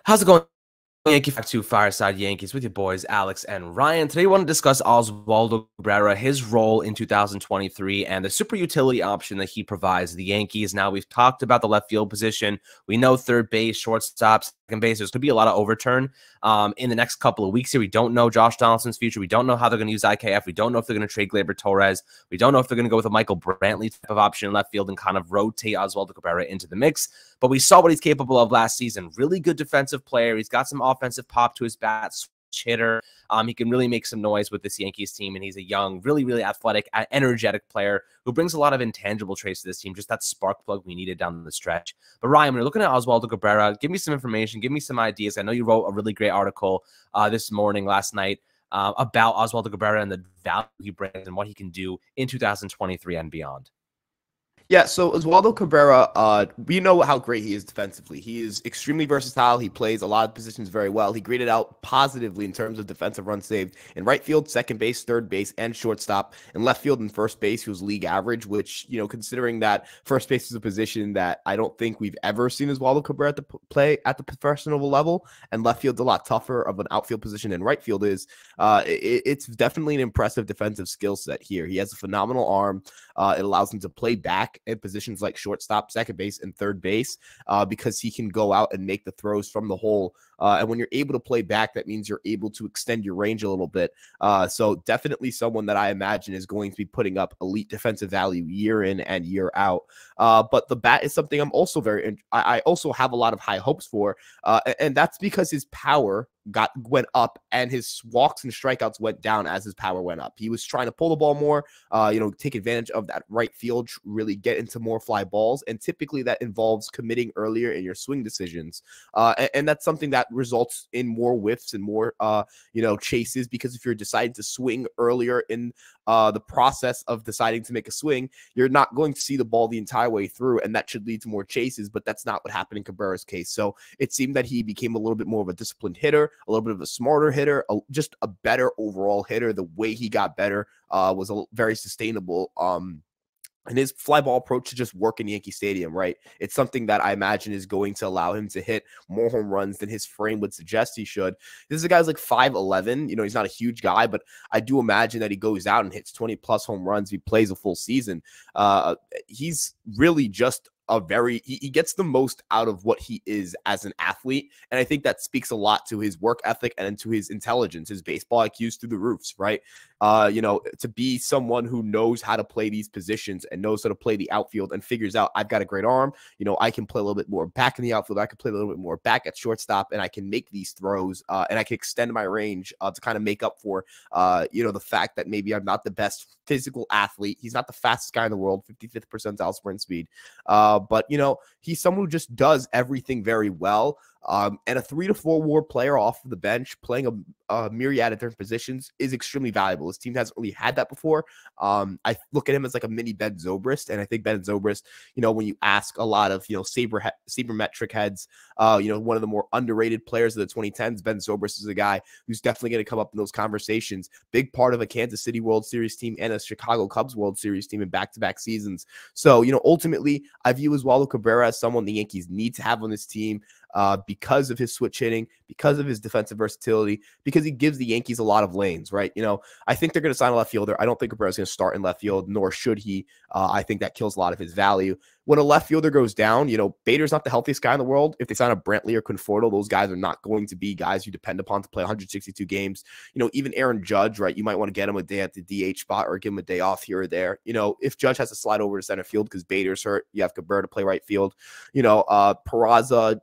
How's it going? Yankee back to Fireside Yankees with your boys Alex and Ryan. Today, we want to discuss Oswaldo Cabrera, his role in 2023, and the super utility option that he provides the Yankees. Now, we've talked about the left field position. We know third base, shortstop, second base. There's going to be a lot of overturn in the next couple of weeks here. We don't know Josh Donaldson's future. We don't know how they're going to use IKF. We don't know if they're going to trade Gleyber Torres. We don't know if they're going to go with a Michael Brantley type of option in left field and kind of rotate Oswaldo Cabrera into the mix. But we saw what he's capable of last season. Really good defensive player. He's got some offensive pop to his bat, switch hitter. He can really make some noise with this Yankees team, and he's a young, really athletic, energetic player who brings a lot of intangible traits to this team, just that spark plug we needed down the stretch. But Ryan, when you're looking at Oswaldo Cabrera, give me some information, give me some ideas. I know you wrote a really great article last night, about Oswaldo Cabrera and the value he brings and what he can do in 2023 and beyond. Yeah, so Oswaldo Cabrera, we know how great he is defensively. He is extremely versatile. He plays a lot of positions very well. He graded out positively in terms of defensive runs saved in right field, second base, third base, and shortstop. In left field and first base, he was league average, which, considering that first base is a position that I don't think we've ever seen Oswaldo Cabrera play at the professional level, and left field's a lot tougher of an outfield position than right field is. It's definitely an impressive defensive skill set here. He has a phenomenal arm. It allows him to play back in positions like shortstop, second base, and third base because he can go out and make the throws from the hole. And when you're able to play back, that means you're able to extend your range a little bit. So definitely someone that I imagine is going to be putting up elite defensive value year in and year out. But the bat is something I also have a lot of high hopes for. And that's because his power went up and his walks and strikeouts went down as his power went up. He was trying to pull the ball more, take advantage of that right field, really get into more fly balls. And typically that involves committing earlier in your swing decisions. And that's something that results in more whiffs and more, chases, because if you're deciding to swing earlier in the process of deciding to make a swing, you're not going to see the ball the entire way through, and that should lead to more chases, but that's not what happened in Cabrera's case. So it seemed that he became a little bit more of a disciplined hitter, a little bit of a smarter hitter, just a better overall hitter. The way he got better was very sustainable. And his fly ball approach to just work in Yankee Stadium, right? It's something that I imagine is going to allow him to hit more home runs than his frame would suggest he should. This is a guy's like 5'11". He's not a huge guy, but I do imagine that he goes out and hits 20+ home runs. He plays a full season. He's really just he gets the most out of what he is as an athlete. And I think that speaks a lot to his work ethic and to his intelligence. His baseball IQ's through the roofs, right? To be someone who knows how to play these positions and knows how to play the outfield and figures out, I've got a great arm. I can play a little bit more back in the outfield. I can play a little bit more back at shortstop, and I can make these throws and I can extend my range to kind of make up for, the fact that maybe I'm not the best physical athlete. He's not the fastest guy in the world, 55th percentile sprint speed. But he's someone who just does everything very well. And a 3 to 4 WAR player off of the bench playing a myriad of different positions is extremely valuable. His team hasn't really had that before. I look at him as like a mini Ben Zobrist, and I think Ben Zobrist, when you ask a lot of sabermetric heads, one of the more underrated players of the 2010s, Ben Zobrist is a guy who's definitely going to come up in those conversations. Big part of a Kansas City World Series team and a Chicago Cubs World Series team in back-to-back seasons. So ultimately, I view Oswaldo Cabrera as someone the Yankees need to have on this team. Because of his switch hitting, because of his defensive versatility, because he gives the Yankees a lot of lanes, right? I think they're going to sign a left fielder. I don't think Cabrera's going to start in left field, nor should he. I think that kills a lot of his value. When a left fielder goes down, Bader's not the healthiest guy in the world. If they sign a Brantley or Conforto, those guys are not going to be guys you depend upon to play 162 games. Even Aaron Judge, right? You might want to get him a day at the DH spot or give him a day off here or there. If Judge has to slide over to center field because Bader's hurt, you have Cabrera to play right field. Peraza,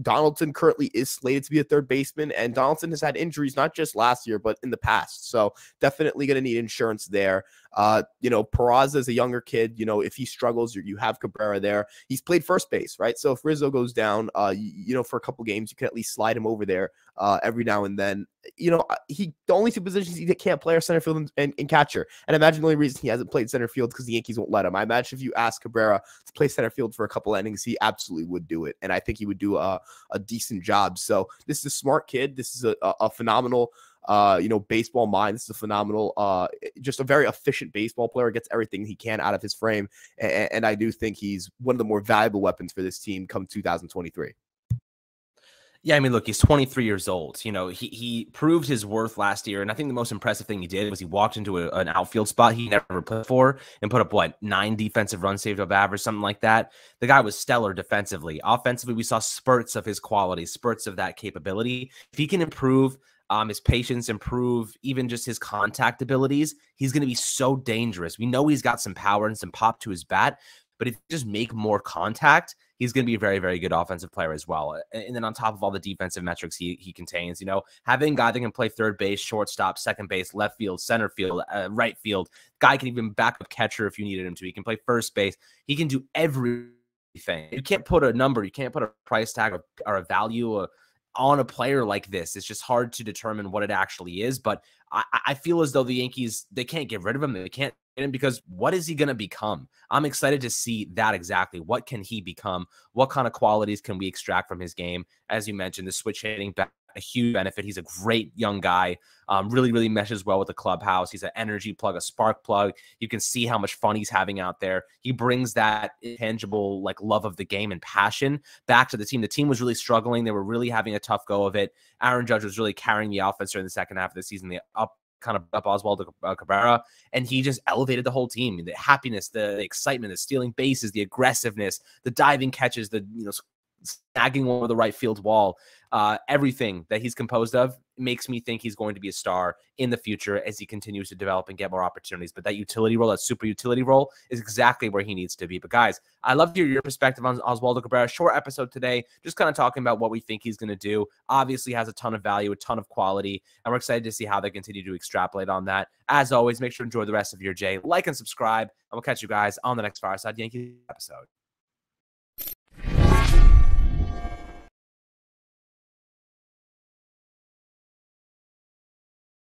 Donaldson currently is slated to be a third baseman, and Donaldson has had injuries not just last year, but in the past. So definitely going to need insurance there. Peraza is a younger kid. If he struggles, you have Cabrera there. He's played first base, right? So if Rizzo goes down, for a couple games, you can at least slide him over there every now and then. The only two positions he can't play are center field and catcher. And I imagine the only reason he hasn't played center field is because the Yankees won't let him. I imagine if you ask Cabrera to play center field for a couple innings, he absolutely would do it. And I think he would do a decent job. So this is a smart kid. This is a phenomenal baseball mind. This is a phenomenal, just a very efficient baseball player, gets everything he can out of his frame. And I do think he's one of the more valuable weapons for this team come 2023. Yeah, I mean, look, he's 23 years old. You know, he proved his worth last year, and I think the most impressive thing he did was he walked into an outfield spot he never played for and put up, what, 9 defensive runs saved above average, something like that. The guy was stellar defensively. Offensively, we saw spurts of his quality, spurts of that capability. If he can improve his patience, improve even just his contact abilities, he's going to be so dangerous. We know he's got some power and some pop to his bat, but if you just make more contact, he's going to be a very, very good offensive player as well. And then on top of all the defensive metrics he contains, you know, having a guy that can play third base, shortstop, second base, left field, center field, right field, guy can even back up catcher if you needed him to. He can play first base. He can do everything. You can't put a number, you can't put a price tag or a value on a player like this. It's just hard to determine what it actually is. But I feel as though the Yankees, they can't get rid of him. They can't get him because what is he going to become? I'm excited to see that exactly. What can he become? What kind of qualities can we extract from his game? As you mentioned, the switch hitting back, a huge benefit. He's a great young guy. Really, really meshes well with the clubhouse. He's an energy plug, a spark plug. You can see how much fun he's having out there. He brings that intangible like love of the game and passion back to the team. The team was really struggling. They were really having a tough go of it. Aaron Judge was really carrying the offense during the second half of the season. They kind of up Oswaldo Cabrera, and he just elevated the whole team. The happiness, the excitement, the stealing bases, the aggressiveness, the diving catches, the snagging over the right field wall. Everything that he's composed of makes me think he's going to be a star in the future as he continues to develop and get more opportunities. But that utility role, that super utility role, is exactly where he needs to be. But guys, I'd love to hear your perspective on Oswaldo Cabrera. Short episode today, just kind of talking about what we think he's going to do. Obviously has a ton of value, a ton of quality, and we're excited to see how they continue to extrapolate on that. As always, make sure to enjoy the rest of your day. Like and subscribe, and we'll catch you guys on the next Fireside Yankees episode.